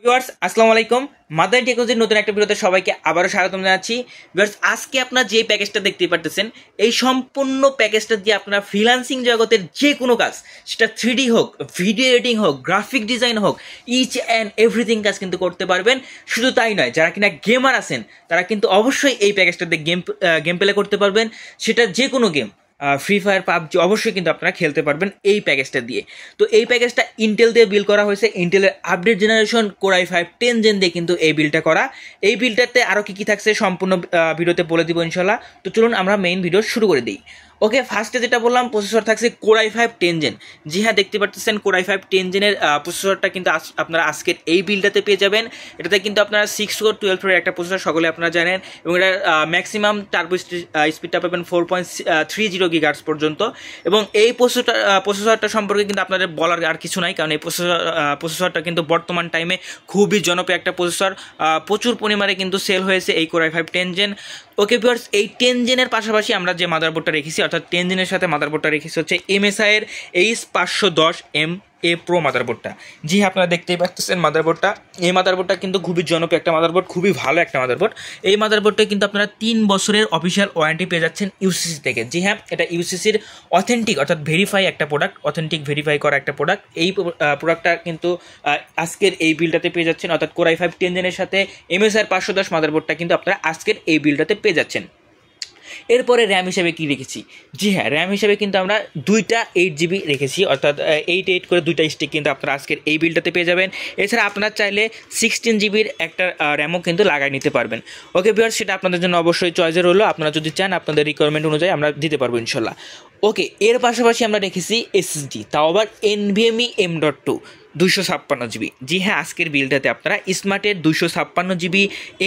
Viewers আসসালামু আলাইকুম। Mother টেকনোলজির নতুন একটা ভিডিওতে সবাইকে আবারও স্বাগতম জানাচ্ছি। ভিউয়ার্স আজকে আপনারা যে প্যাকেজটা দেখতে পারতেছেন, এই সম্পূর্ণ প্যাকেজটা দিয়ে আপনারা ফ্রিল্যান্সিং জগতের যে কোনো কাজ, সেটা 3D হোক, ভিডিও এডিটিং হোক, গ্রাফিক ডিজাইন হোক, ইচ অ্যান্ড এভরিথিং কাজ কিন্তু করতে পারবেন। শুধু তাই নয়, যারা কিনা গেমার আছেন তারা কিন্তু অবশ্যই এই প্যাকেজটা দিয়ে গেম প্লে করতে পারবেন। সেটা যে কোনো গেম, ফ্রি ফায়ার, পাবজি অবশ্যই কিন্তু আপনারা খেলতে পারবেন এই প্যাকেজটা দিয়ে। তো এই প্যাকেজটা ইন্টেল দিয়ে বিল্ড করা হয়েছে। ইন্টেলের update generation core i5 10 gen দিয়ে কিন্তু এই বিল্ডটা করা। এই বিল্ডটাতে আরও কী থাকছে সম্পূর্ণ ভিডিওতে বলে দিব ইনশাল্লাহ। তো চলুন আমরা মেইন ভিডিও শুরু করে দিই। ওকে, ফার্স্টে যেটা বললাম, প্রসেসর থাকছে কোর i5 10 জেন। জি হ্যাঁ, দেখতে পাচ্ছেন কোর i5 10 জেনের প্রসেসরটা কিন্তু আপনারা আজকের এই বিল্ডটাতে পেয়ে যাবেন। এটাতে কিন্তু আপনারা 6 কোর 12 থ্রেডের একটা প্রসেসর, সকলে আপনারা জানেন, এবং এটার ম্যাক্সিমাম টার্বো স্পিডটা পাবেন 4.30 গিগাহার্টজ পর্যন্ত। এবং এই প্রসেসরটা সম্পর্কে কিন্তু আপনাদের বলার আর কিছু নাই, কারণ এই প্রসেসরটা কিন্তু বর্তমান টাইমে খুবই জনপ্রিয় একটা প্রসেসর। প্রচুর পরিমাণে কিন্তু সেল হয়েছে এই core i5 10 gen. Okay viewers, এই 10 জেনের পাশাপাশি আমরা যে মাদারবোর্ডটা রেখেছি, অর্থাৎ 10 জেনের সাথে মাদারবোর্ডটা রেখেছি হচ্ছে MSI এর H510MA Pro মাদারবোর্ডটা। জি হ্যাঁ, আপনারা দেখতেই পাচ্ছেন মাদারবোর্ডটা। এই মাদারবোর্ডটা কিন্তু খুবই জনপ্রিয় একটা মাদারবোর্ড, খুবই ভালো একটা মাদারবোর্ড। এই মাদারবোর্ডটা কিন্তু আপনারা 3 বছরের অফিসিয়াল ওয়ারেন্টি পেয়ে যাচ্ছেন ইউসিসি থেকে। জি হ্যাঁ, এটা ইউসিসির অথেন্টিক, অর্থাৎ ভেরিফাই একটা প্রোডাক্ট, অথেন্টিক ভেরিফাই করা একটা প্রোডাক্ট। এই প্রোডাক্টটা কিন্তু আজকের এই বিলটাতে পেয়ে যাচ্ছেন, অর্থাৎ কোর i5 10 জেনের সাথে MSI 510 মাদারবোর্ডটা কিন্তু আপনারা আজকের এই বিলটাতে পেয়ে যাচ্ছেন। এরপরে র্যাম হিসেবে কি রেখেছি? জি হ্যাঁ, র্যাম হিসেবে কিন্তু আমরা 2টা 8GB রেখেছি, অর্থাৎ 8 করে 2টা স্টিক কিন্তু আপনারা আজকের এই বিলটাতে পেয়ে যাবেন। এছাড়া আপনারা চাইলে 16GBর একটা র্যামও কিন্তু লাগাই নিতে পারবেন। ওকে ভিউয়ার্স, সেটা আপনাদের জন্য অবশ্যই চয়েসের হলো। আপনারা যদি চান আপনাদের রিকোয়ারমেন্ট অনুযায়ী আমরা দিতে পারবো ইনশাল্লাহ। ওকে, এর পাশাপাশি আমরা রেখেছি SSD, তাও আবার NVMe M.2 256GB। জি হ্যাঁ, আজকের বিলটাতে আপনারা স্মার্টের 256GB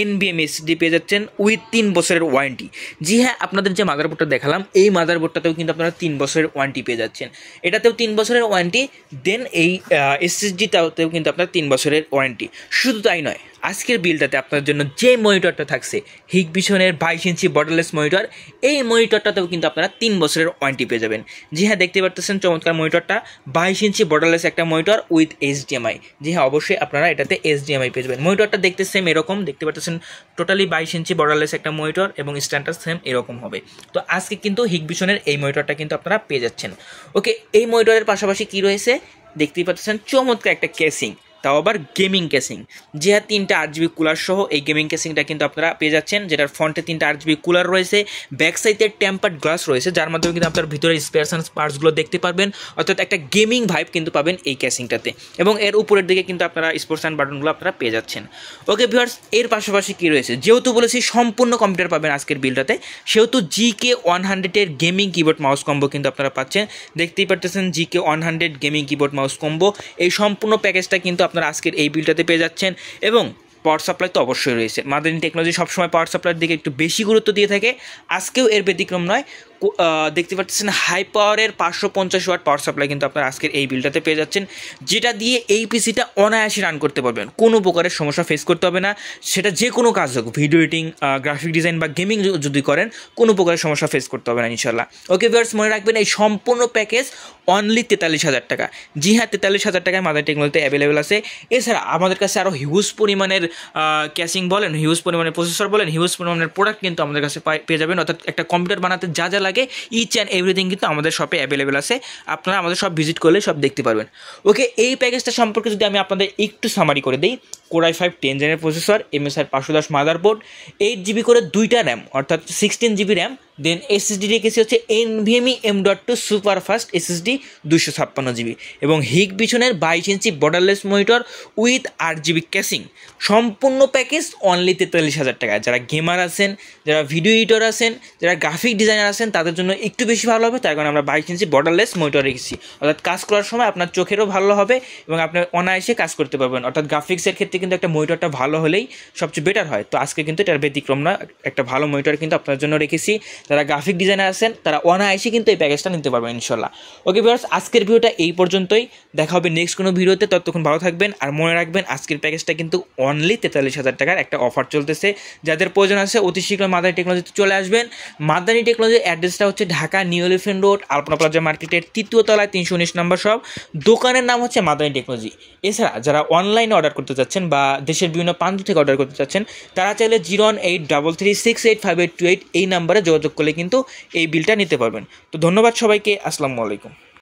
NVMe SSD পেয়ে যাচ্ছেন উইথ 3 বছরের ওয়ারেন্টি। জি হ্যাঁ, আপনাদের যে মাদারবোর্ডটা দেখালাম, এই মাদারবোর্ডটাতেও কিন্তু আপনারা 3 বছরের ওয়ারেন্টি পেয়ে যাচ্ছেন। এটাতেও 3 বছরের ওয়ারেন্টি, দেন এই SSDটাতেও কিন্তু আপনার 3 বছরের ওয়ারেন্টি। শুধু তাই নয়, আজকের বিলটাতে আপনার জন্য যে মনিটরটা থাকছে, হিগবিশনের 22 ইঞ্চি বর্ডারলেস মনিটর, এই মনিটরটাতেও কিন্তু আপনারা 3 বছরের ওয়ারেন্টি পেয়ে যাবেন। জি হ্যাঁ, দেখতে পাচ্ছেন চমৎকার মনিটরটা, 22 ইঞ্চি বর্ডারলেস একটা মনিটর উইথ HDMI। জি হ্যাঁ, অবশ্যই আপনারা এটাতে HDMI পেয়ে যাবেন। মনিটরটা দেখতে সেম এরকম, দেখতে পাচ্ছেন টোটালি 22 ইঞ্চি বর্ডারলেস একটা মনিটর, এবং স্ট্যান্ডটা সেম এরকম হবে। তো আজকে কিন্তু হিগবিশনের এই মনিটরটা কিন্তু আপনারা পেয়ে যাচ্ছেন। ওকে, এই মনিটরের পাশাপাশি কি রয়েছে দেখতেই পাচ্ছেন, চমৎকার একটা কেসিং, তাও আবার গেমিং কেসিং। যে 3টা 8GB কুলার সহ এই গেমিং কেসিংটা কিন্তু আপনারা পেয়ে যাচ্ছেন, যেটার ফ্রন্টে 3টা 8GB কুলার রয়েছে, ব্যাক সাইডে টেম্পার্ড গ্লাস রয়েছে, যার মাধ্যমে কিন্তু আপনার ভিতরে স্পেয়ারস অ্যান্ড পার্টসগুলো দেখতে পারবেন, অর্থাৎ একটা গেমিং ভাইব কিন্তু পাবেন এই কেসিংটাতে। এবং এর উপরের দিকে কিন্তু আপনারা স্পোর্টস অ্যান্ড বাটনগুলো আপনারা পেয়ে যাচ্ছেন। ওকে ভিউয়ার্স, এর পাশাপাশি কী রয়েছে, যেহেতু বলেছি সম্পূর্ণ কম্পিউটার পাবেন আজকের বিলটাতে, সেহেতু GK100 gaming keyboard mouse combo কিন্তু আপনারা পাচ্ছেন। দেখতেই পারতেছেন GK100 gaming keyboard mouse combo. এই সম্পূর্ণ প্যাকেজটা কিন্তু আপনারা আজকের এই বিলটাতে পেয়ে যাচ্ছেন। এবং পাওয়ার সাপ্লাই তো অবশ্যই রয়েছে। মাদার টেকনোলজি সবসময় পাওয়ার সাপ্লাইয়ের দিকে একটু বেশি গুরুত্ব দিয়ে থাকে, আজকেও এর ব্যতিক্রম নয়। দেখতে পাচ্ছেন হাই পাওয়ারের 550 ওয়াট পাওয়ার সাপ্লাই কিন্তু আপনারা আজকের এই বিলটাতে পেয়ে যাচ্ছেন, যেটা দিয়ে এই পিসিটা অনায়াসে রান করতে পারবেন, কোনো প্রকারের সমস্যা ফেস করতে হবে না। সেটা যে কোনো কাজ হোক, ভিডিও এডিটিং, গ্রাফিক ডিজাইন বা গেমিং যদি করেন, কোনো প্রকারের সমস্যা ফেস করতে হবে না ইনশাল্লাহ। ওকে ভিউয়ার্স, মনে রাখবেন এই সম্পূর্ণ প্যাকেজ অনলি 43,000 টাকা। জি হ্যাঁ, 43,000 টাকায় মাদার টেকনোলজিতে অ্যাভেলেবেল আছে। এছাড়া আমাদের কাছে আরও হিউজ পরিমাণের ক্যাসিং বলেন, হিউজ পরিমাণের প্রসেসর বলেন, হিউজ পরিমাণের প্রোডাক্ট কিন্তু আমাদের কাছে পেয়ে যাবেন। অর্থাৎ একটা কম্পিউটার বানাতে যা যা লাগে ইচ অ্যান্ড এভরিথিং কিন্তু আমাদের শপে অ্যাভেলেবেল আছে। আপনারা আমাদের সব ভিজিট করলে সব দেখতে পারবেন। ওকে, এই প্যাকেজটা সম্পর্কে যদি আমি আপনাদের একটু সামারি করে দিই, কোর i5 10 জেনের প্রসেসর, MSI 510 মাদারবোর্ড, 8GB করে 2টা র্যাম, অর্থাৎ 16GB র্যাম, দেন SSD রেখেছি হচ্ছে NVMe M.2 super fast SSD 256GB, এবং হিগবিশনের 22 ইঞ্চি borderless monitor with 8GB casing. সম্পূর্ণ প্যাকেজ অনলি 43,000 টাকা। যারা গেমার আছেন, যারা ভিডিও এডিটর আছেন, যারা গ্রাফিক ডিজাইনার আছেন, তাদের জন্য একটু বেশি ভালো হবে, তার কারণে আমরা 22 ইঞ্চি বর্ডারলেস মনিটর রেখেছি। অর্থাৎ কাজ করার সময় আপনার চোখেরও ভালো হবে এবং আপনি অনায়াসে কাজ করতে পারবেন। অর্থাৎ গ্রাফিক্সের ক্ষেত্রে কিন্তু একটা মনিটরটা ভালো হলেই সবচেয়ে বেটার হয়। তো আজকে কিন্তু এটার ব্যতিক্রম না, একটা ভালো মনিটর কিন্তু আপনার জন্য রেখেছি। যারা গ্রাফিক ডিজাইনার আছেন তারা অনায়াসে কিন্তু এই প্যাকেজটা নিতে পারবেন ইনশাল্লাহ। ওকে ভিউয়ার্স, আজকের ভিডিওটা এই পর্যন্তই, দেখা হবে নেক্সট কোনো ভিডিওতে। ততক্ষণ ভালো থাকবেন, আর মনে রাখবেন আজকের প্যাকেজটা কিন্তু অনলি 43,000 টাকার একটা অফার চলতেছে। যাদের প্রয়োজন আছে অতি শীঘ্র মাদানী টেকনোলজিতে চলে আসবেন। মাদানী টেকনোলজির অ্যাড্রেসটা হচ্ছে ঢাকা নিউ এলিফ্যান্ট রোড, আলপনা প্লাজা মার্কেটের 3য় তলায় 319 নম্বর শপ। দোকানের নাম হচ্ছে মাদানী টেকনোলজি। এছাড়া যারা অনলাইনে অর্ডার করতে চাচ্ছেন বা দেশের বিভিন্ন প্রান্ত থেকে অর্ডার করতে চাচ্ছেন, তারা চাইলে 01833685828 এই নাম্বারে যোগাযোগ করলে কিন্তু এই বিলটা নিতে পারবেন। তো ধন্যবাদ সবাইকে, আসসালামু আলাইকুম।